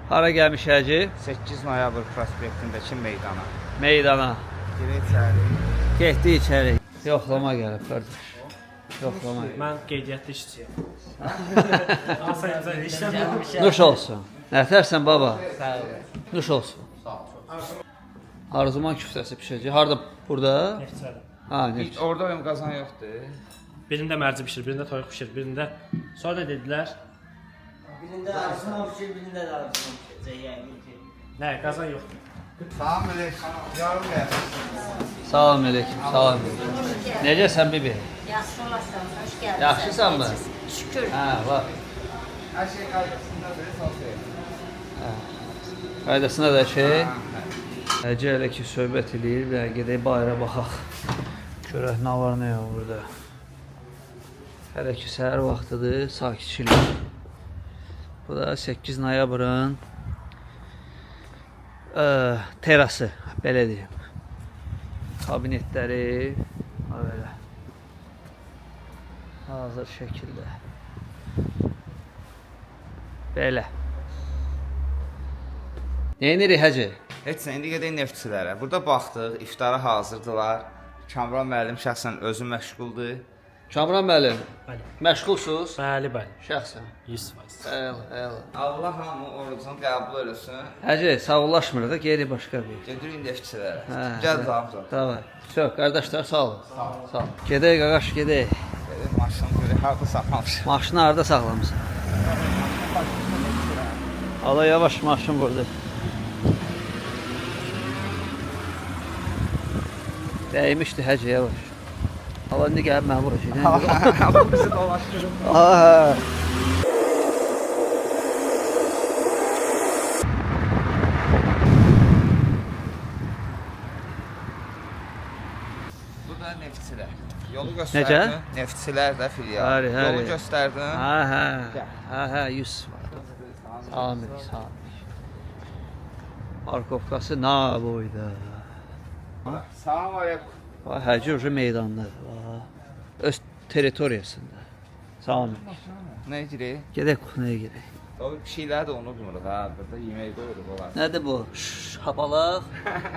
Hara gəlmiş Hacı? 8 noyabr prospektindəki meydana. Meydana. Girək içəri. Getdi içəri. Yoxlama gəlib qardaş. Yoxlama. Mən qeydiyyatda işçiyəm. Asayınca işləmirəm. Nuş olsun. Nətərsən baba? Sağ ol. Nuş olsun. Arzuman küftəsi pişəcək. Harda? Burada? Neftçədə. Ha, neft. Orada benim qazan yoxdur. Birində mərci bişir, birində toyuq bişir, birində sonra dedilər, Birində arzuman pişir, birində də arzuman pişirəcək yəqin ki. nə, qazan yoxdur. Salam əleykum. Yarım gəlsin. Salam əleykum. Salam. Necəsən bibi? Yaxşı olasın, hoş geldin. Yaxşısan mı? Şükür. Hə, bax. Hər şey qaydasındadır, sağ Qaydasına da şey. Həcə elə ki söhbət eləyir və gedək bayıra baxaq. Görək nə var, nə yox burada. Hələ ki səhər vaxtıdır, sakitçilik. Bu da 8 noyabrın terası, belə deyim. Kabinetləri belə hazır şəkildə. Belə. Neyinirik Hacı? Heç nə, indi gedək neftçilərə. Burada baxdıq, iftara hazırdılar. Kamran müəllim şəxsən özü məşğuldur. Kamran müəllim, Bəli. məşğulsuz? Bəli, bəli. Şəxsən. 100%. Əla. Allah hamı orucunu qəbul eləsin. Hacı, sağollaşmırıq da, geri başqa bir. Gedirik neftçilərə. Hə, Gəl hə. zabzor. Davay. Çox, qardaşlar sağ olun. Sağ olun. Gedək qaqaş, gedək. Maşını görək, harada saxlamışıq. Maşını harda saxlamısan? Ala yavaş maşın burada. Dəymişdi Hacı, yavaş. Ala indi gəlib mənə vuracaq. Allah bizi dolaşdırıb. Aha. Bu da neftçilər. Yolu Necə? göstərdin. Neftçilər də filial. Həri, həri. Yolu göstərdin. Hə, 100 var. Salam əleykum, salam. Parkovkası na boyda. Salam əleykum. Vay, Hacı ucu meydandadır. Vay. Öz teritoriyasında. Salam əleykum. Nə girik? Gedək kuxnaya gedək. O bir şeylər də unutmuruq ha. Burada yemək qoyuruq olar. Nədir bu? Şapalaq,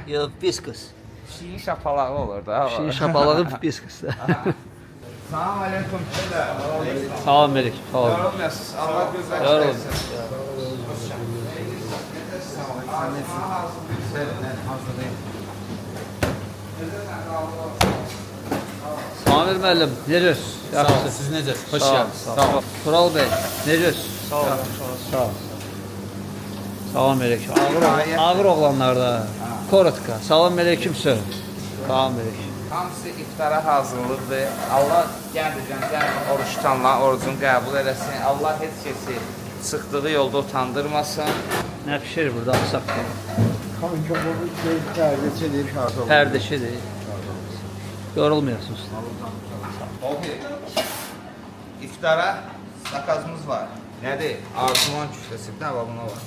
yox, biskus. Şirin şapalağı olur da. Şirin şapalağı biskus. Salam əleykum. Salam əleykum, sağ olun. Yorulmayasınız. Allah gözlər Yorulun. Samir müəllim, necəsiz? Yaxşısınız? Siz necəsiniz? Xoş Sağ ol, gəldiniz. sağ ol. Tural bəy, necəsiz? Sağ olun. Sağ ol. Salam əleykum. Ağır oğlanlarda. Korotka. Salam əleykum sir. Salam əleykum. Hamısı iftara hazırlıqdır. Allah gəldi oruç tutanlar orucunu qəbul eləsin. Allah heç kəsi çıxdığı yolda utandırmasın. Nə pişir burada axsaq? Kan kebabı pərdəçidir, şartı. Pərdəşidir. Yorulmayasınız. Okey. İftara zakazımız var. Nədir? Arzuman küftəsi. Bir dənə buna var.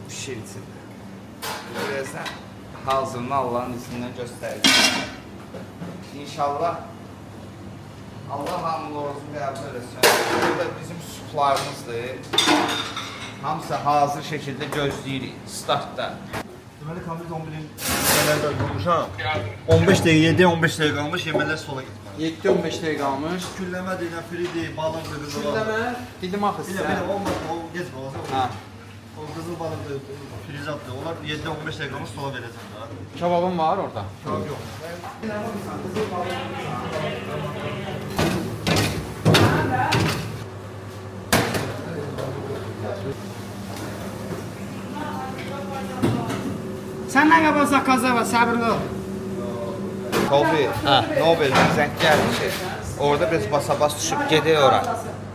Pişir içində. Birazdan hazırını Allah'ın iznindən göstərəcək. İnşallah Allah hamılı orucunu qəbul eləsin. Bu da bizim suplarımızdır. Hamısı hazır şəkildə gözləyirik startda. Deməli kompleks 11-in yemələrdə qurmuşam. 15 dəqiqə, 15 dəqiqə qalmış yemələr sola getməli. 7-15 dəqiqə qalmış. Külləmədir, nəfiridir, balıqdır, qızıl Külleme balıqdır. dedim axı Bir sizə. də olmaz, o gec qalacaq. Ha. O qızıl balıqdır, filizatdır. Onlar 7-15 dəqiqə qalmış sola verəcəm də. Kebabım var orada. Kebab yox. Səndən qabaq zakazlar var, səbirli ol. Tobi, Nobel'den zəng gəldi ki, orada biz basa-bas düşüb gedək ora.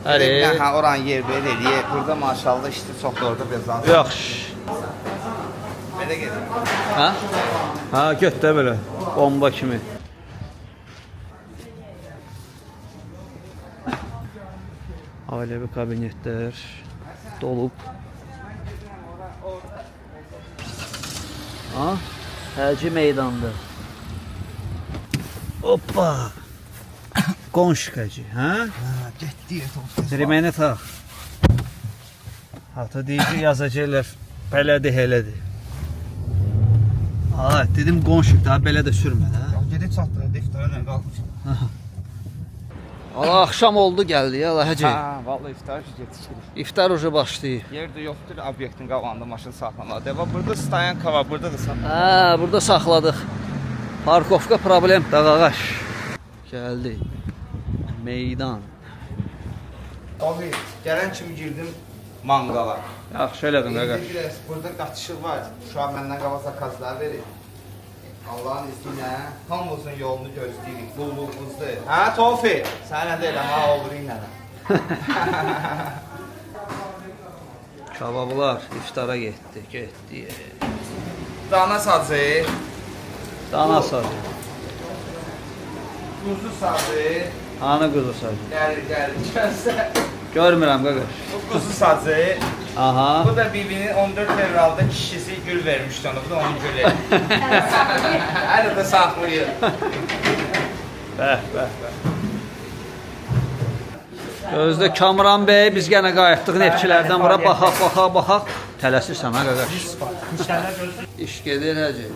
Həri. Hə, oranın yer belə eləyək. Burada maşallah işdə çoxdur orada biz lazım. Yaxşı. Belə gedək. Hə? Hə, göt də belə. Bomba kimi. Ailəvi kabinetlər dolub. Ha? Həcə meydandı. Hoppa. Qonşkacı, hə? Getdi, Riməni tax. Ata deyici yazacaqlar. Belədir, elədir. Ay, dedim qonşuq da belə də sürmə də. Gedib çatdın, iftara ilə qalmışam. Allah axşam oldu gəldi ya, Allah həcə. vallahi iftar gecikir. İftar ucu başlayıb. Yerdə yoxdur, obyektin qabağında maşın saxlamalı. Deva burada stoyanka var, burada da saxlamalı. Hə, burada saxladıq. Parkovka problem dağağaş. Gəldi. Meydan. Abi, gələn kimi girdim manqala. Yaxşı elədin qaqa. Biraz burada qaçışıq var. Şu an məndən qaba zakazlar verir. Allah'ın izniyle hamımızın yolunu gözləyirik. Qulluğumuzdur. Hə, Tofi? Sənə də elə, ha, olur ilə. Kabablar iftara getdi. Dana sazı, Dana sazı. kuzu sazı. Hanı quzu sazı? Gəlir, gəlsə. Görmürəm qaqa. Bu kuzu sazı. Aha. Bu da bibinin 14 fevralda kişisi gül vermişdi ona. Bu da onun gülü. Hələ də saxlayır. Bəh. Özdə Kamran bəy, biz yenə qayıtdıq Neftçilərdən bura baxaq. Tələsirsən ha qaqa. Müştərilər görürsün. İş gedir həcə.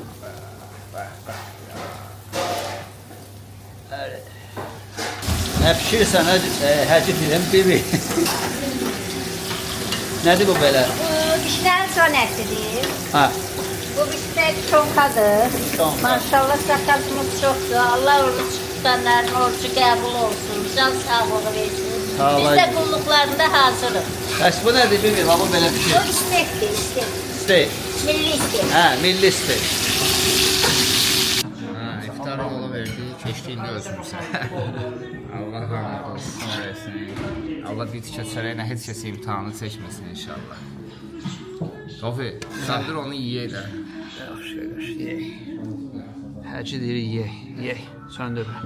Nə pişirsən həcə deyirəm bibi. Nədir bu belə? Bu dişlərin son etidir. Ha. Bu dişlər çonkadır. Çonka. Maşallah zakatımız çoxdur. Allah oruç tutanların orucu qəbul olsun. Can sağlığı versin. Sağ ol. Biz də qulluqlarında hazırıq. Bəs bu nədir bibi? Ha bu belə Bu pişir. istekdir, istek. Steak. Milli istek. Hə, milli steak. İftar ola verdi, keşkində özümüzə. Allah rahmet olsun versin. Allah bir tikə çörəklə heç kəs imtahanı çəkməsin inşallah. Tofi, sandır onu yiyək də. Yaxşı, yeyək. Həcə deyir, yeyək. Söndürmə.